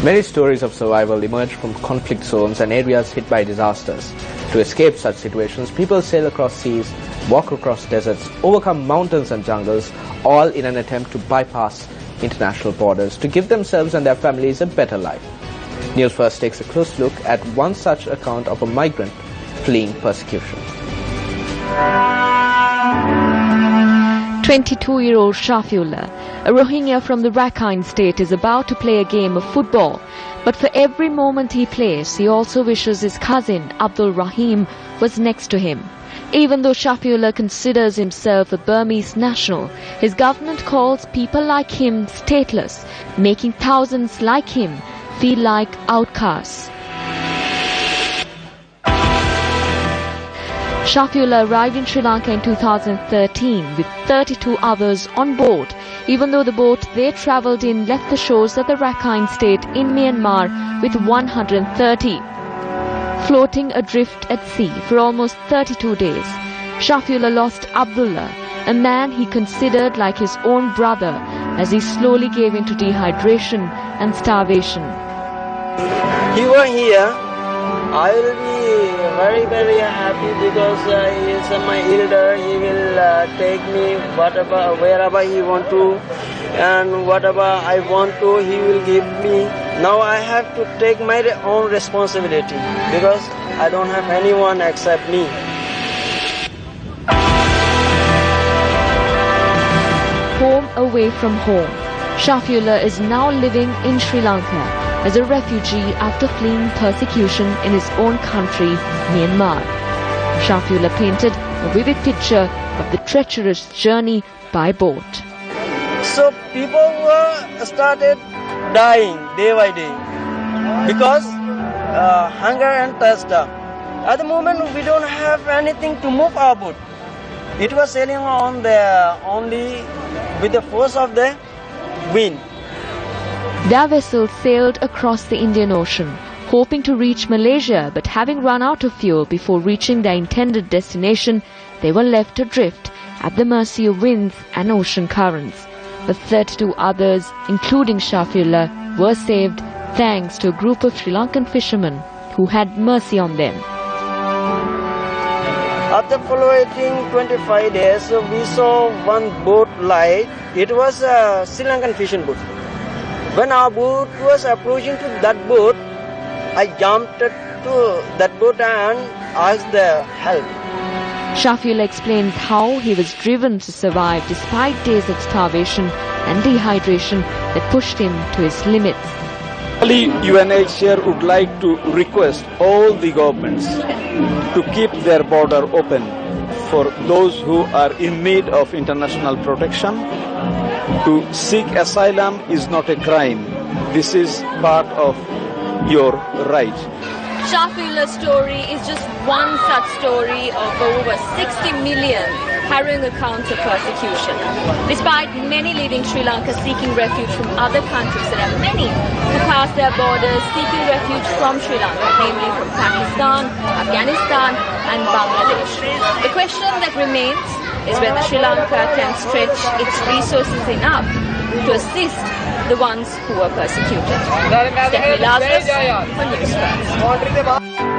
Many stories of survival emerge from conflict zones and areas hit by disasters. To escape such situations, people sail across seas, walk across deserts, overcome mountains and jungles, all in an attempt to bypass international borders to give themselves and their families a better life. News First takes a close look at one such account of a migrant fleeing persecution. 22-year-old Shafiullah, a Rohingya from the Rakhine state, is about to play a game of football. But for every moment he plays, he also wishes his cousin Abdul Rahim was next to him. Even though Shafiullah considers himself a Burmese national, his government calls people like him stateless, making thousands like him feel like outcasts. Shafiullah arrived in Sri Lanka in 2013 with 32 others on board, even though the boat they travelled in left the shores of the Rakhine state in Myanmar with 130. Floating adrift at sea for almost 32 days, Shafiullah lost Abdullah, a man he considered like his own brother, as he slowly gave in to dehydration and starvation. He was here. I will be very happy because he is my elder. He will take me wherever he want to, and whatever I want to, he will give me. Now I have to take my own responsibility because I don't have anyone except me. Home away from home, Shafiullah is now living in Sri Lanka as a refugee after fleeing persecution in his own country, Myanmar. Shafiullah painted a vivid picture of the treacherous journey by boat. So people were started dying day by day because hunger and thirst. At the moment we don't have anything to move our boat. It was sailing on only with the force of the wind. Their vessel sailed across the Indian Ocean, hoping to reach Malaysia, but having run out of fuel before reaching their intended destination, they were left adrift at the mercy of winds and ocean currents. But 32 others, including Shafiullah, were saved thanks to a group of Sri Lankan fishermen who had mercy on them. After following 25 days, we saw one boat light. It was a Sri Lankan fishing boat. When our boat was approaching to that boat, I jumped to that boat and asked the help. Shafiullah explains how he was driven to survive despite days of starvation and dehydration that pushed him to his limits. UNHCR would like to request all the governments to keep their border open for those who are in need of international protection. To seek asylum is not a crime. This is part of your right. Shafiullah's story is just one such story of over 60 million harrowing accounts of persecution. Despite many leaving Sri Lanka seeking refuge from other countries, there are many who pass their borders seeking refuge from Sri Lanka, namely from Pakistan, Afghanistan and Bangladesh. The question that remains is whether Sri Lanka can stretch its resources enough to assist the ones who are persecuted. Stephanie Lazarus for News1st.